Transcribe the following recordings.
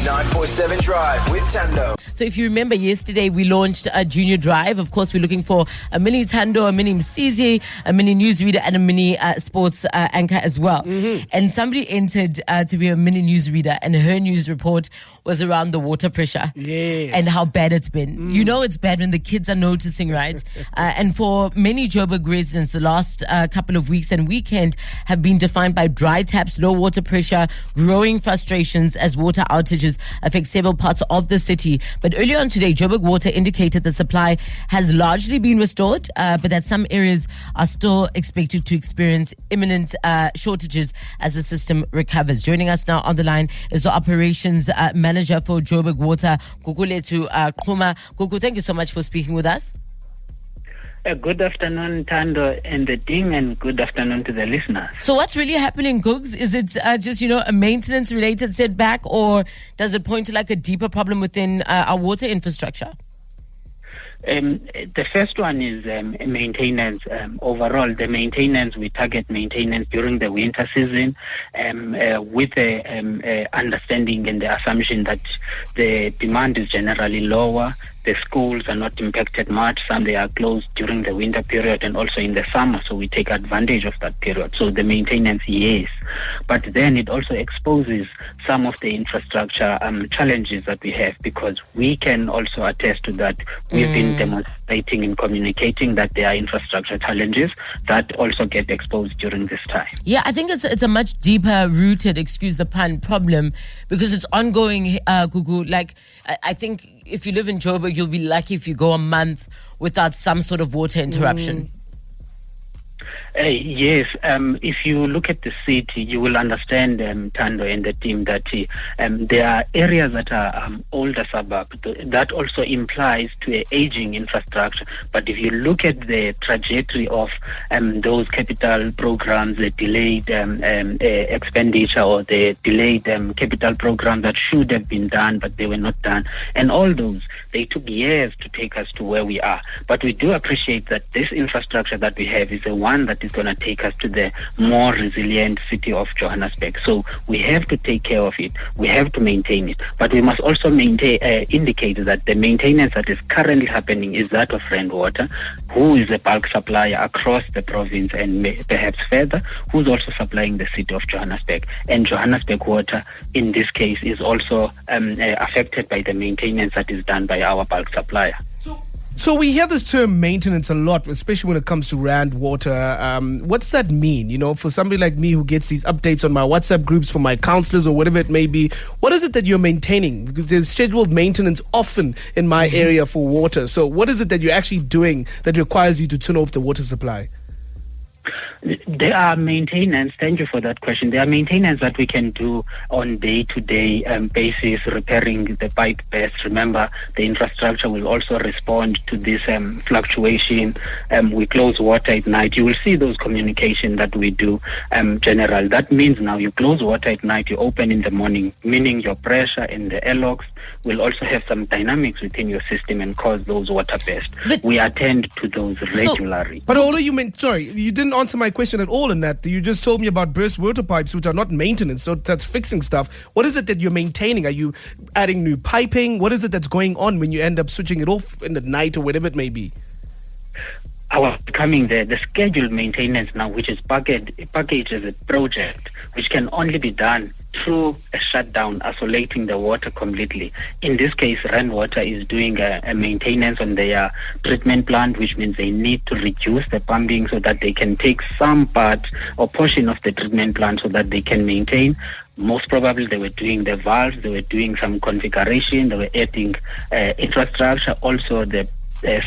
947 Drive with Tando. So if you remember yesterday, we launched a junior drive. Of course, we're looking for a mini Tando, a mini Msizi, a mini newsreader, and a mini sports anchor as well. And somebody entered to be a mini newsreader, and her news report was around the water pressure. Yes. And how bad it's been. You know it's bad when the kids are noticing, right? And for many Joburg residents, the last couple of weeks and weekend have been defined by dry taps, low water pressure, growing frustrations as water outages affect several parts of the city. But earlier on today, Joburg Water indicated the supply has largely been restored, but that some areas are still expected to experience imminent shortages as the system recovers. Joining us now on the line is the operations manager for Joburg Water, Gugulethu Quma. Gugu, thank you so much for speaking with us. Good afternoon, Tando and the team, and good afternoon to the listeners. So what's really happening, Gugs? Is it just, a maintenance-related setback, or does it point to like a deeper problem within our water infrastructure? The first one is maintenance. Overall, the maintenance, we target maintenance during the winter season with the understanding and the assumption that the demand is generally lower. The schools are not impacted much. Some they are closed during the winter period and also in the summer, so we take advantage of that period. So the maintenance, yes. But then it also exposes some of the infrastructure challenges that we have, because we can also attest to that. We've been demonstrating and communicating that there are infrastructure challenges that also get exposed during this time. Yeah, I think it's a much deeper rooted, excuse the pun, problem, because it's ongoing, Gugu. Like, I think if you live in Joburg, you'll be lucky if you go a month without some sort of water interruption. Yes, if you look at the city, you will understand, Tando and the team, that there are areas that are older suburbs. That also implies to an aging infrastructure. But if you look at the trajectory of those capital programs, the delayed expenditure or the delayed capital programs that should have been done, but they were not done, and all those, they took years to take us to where we are. But we do appreciate that this infrastructure that we have is the one that is going to take us to the more resilient city of Johannesburg. So we have to take care of it. We have to maintain it. But we must also indicate that the maintenance that is currently happening is that of Rainwater, who is a bulk supplier across the province and perhaps further, who's also supplying the city of Johannesburg. And Johannesburg Water, in this case, is also affected by the maintenance that is done by our bulk supplier. So we hear this term maintenance a lot, especially when it comes to Rand Water. What does that mean? For somebody like me who gets these updates on my WhatsApp groups for my counselors or whatever it may be, what is it that you're maintaining? Because there's scheduled maintenance often in my area for water. So what is it that you're actually doing that requires you to turn off the water supply? There are maintenance, thank you for that question. There are maintenance that we can do on day-to-day basis, repairing the pipe burst. Remember, the infrastructure will also respond to this fluctuation. We close water at night. You will see those communication that we do general. That means now you close water at night, you open in the morning, meaning your pressure in the airlocks will also have some dynamics within your system and cause those water bursts. We attend to those regularly. But although you didn't answer my question at all in that. You just told me about burst water pipes, which are not maintenance, so that's fixing stuff. What is it that you're maintaining? Are you adding new piping? What is it that's going on when you end up switching it off in the night or whatever it may be? Coming there, the scheduled maintenance now, which is packaged as a project, which can only be done through a shutdown, isolating the water completely. In this case, Rainwater is doing a maintenance on their treatment plant, which means they need to reduce the pumping so that they can take some part or portion of the treatment plant so that they can maintain. Most probably they were doing the valves, they were doing some configuration, they were adding infrastructure, also the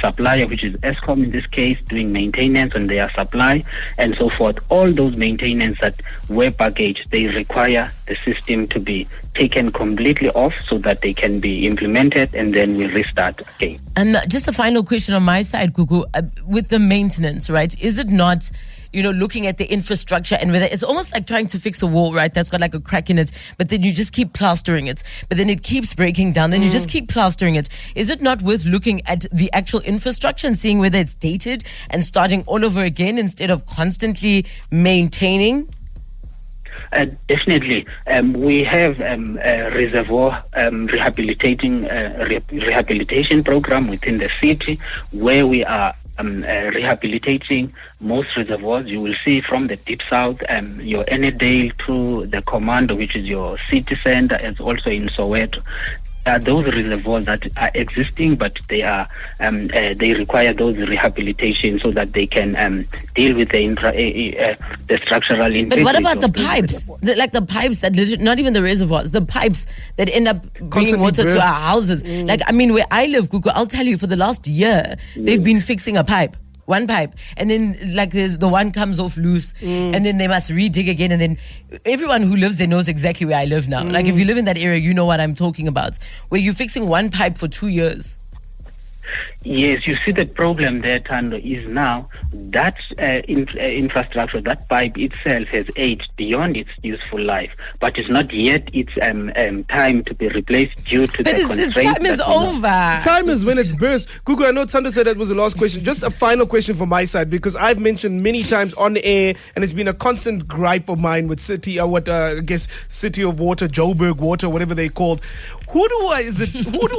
supplier, which is Eskom in this case, doing maintenance on their supply and so forth. All those maintenance that were packaged, they require the system to be taken completely off so that they can be implemented, and then we restart again. And just a final question on my side, Gugu, with the maintenance, right? Is it not, looking at the infrastructure and whether it's almost like trying to fix a wall, right? That's got like a crack in it, but then you just keep plastering it, but then it keeps breaking down, then you just keep plastering it. Is it not worth looking at the actual infrastructure and seeing whether it's dated and starting all over again instead of constantly maintaining? Definitely. We have a reservoir rehabilitation program within the city where we are rehabilitating most reservoirs. You will see from the deep south, your Enedale to the Commando, which is your city center, as also in Soweto. Those reservoirs that are existing, but they are they require those rehabilitation so that they can deal with the structural integrity. But what about the pipes? The pipes that not even the reservoirs, the pipes that end up bringing water to our houses. Like, I mean, where I live, Gugu, I'll tell you, for the last year, they've been fixing a pipe. One pipe, and then like there's the one comes off loose, and then they must redig again, and then everyone who lives there knows exactly where I live now. Like, if you live in that area, you know what I'm talking about, where you're fixing one pipe for 2 years. Yes, you see the problem there, Tando, is now that infrastructure, that pipe itself has aged beyond its useful life, but it's not yet its time to be replaced due to the constraints. But time is over. Time is when it's burst. Gugu, I know Tando said that was the last question. Just a final question from my side, because I've mentioned many times on air, and it's been a constant gripe of mine with City of Water, Joburg Water, whatever they called. Who do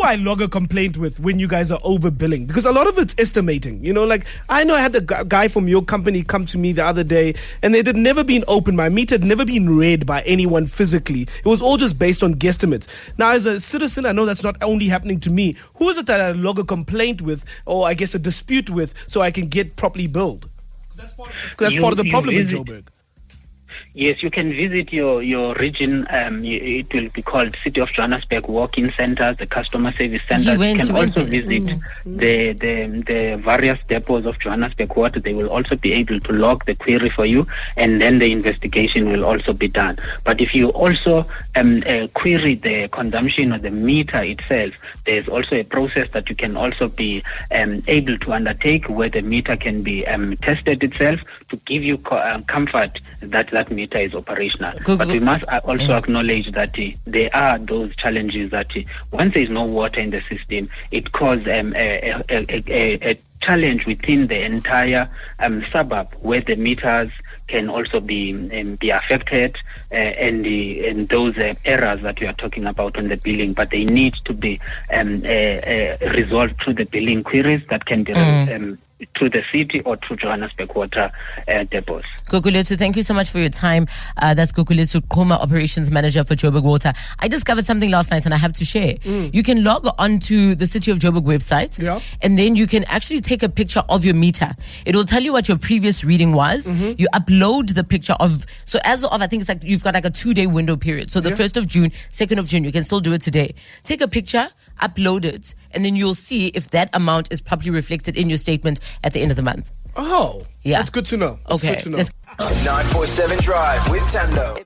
I log a complaint with when you guys are overbilling? Because a lot of it's estimating. You know, like, I know I had a guy from your company come to me the other day, and it had never been opened. My meter had never been read by anyone physically. It was all just based on guesstimates. Now, as a citizen, I know that's not only happening to me. Who is it that I log a complaint with, or I guess a dispute with, so I can get properly billed? Because that's part of the problem in Joburg. Yes, you can visit your region. It will be called City of Johannesburg walk-in centers, the customer service centers. You can also visit the various depots of Johannesburg Water. They will also be able to log the query for you, and then the investigation will also be done. But if you also query the consumption of the meter itself, there's also a process that you can also be able to undertake, where the meter can be tested itself to give you comfort that meter is operational. But we must also acknowledge that there are those challenges that once there is no water in the system, it causes a challenge within the entire suburb, where the meters can also be affected, and those errors that we are talking about on the billing, but they need to be resolved through the billing queries that can be to the city or to Johannesburg Water depots. Gugulethu, thank you so much for your time. That's Gugulethu Quma, Operations Manager for Joburg Water. I discovered something last night and I have to share. You can log onto the City of Joburg website, and then you can actually take a picture of your meter. It will tell you what your previous reading was. You upload the picture of, so as of, I think it's like you've got like a 2-day window period. So the 1st of June, 2nd of June, you can still do it today. Take a picture, upload it, and then you'll see if that amount is properly reflected in your statement at the end of the month. Oh, yeah. That's good to know. Okay. Good to know. 947 Drive with Tando.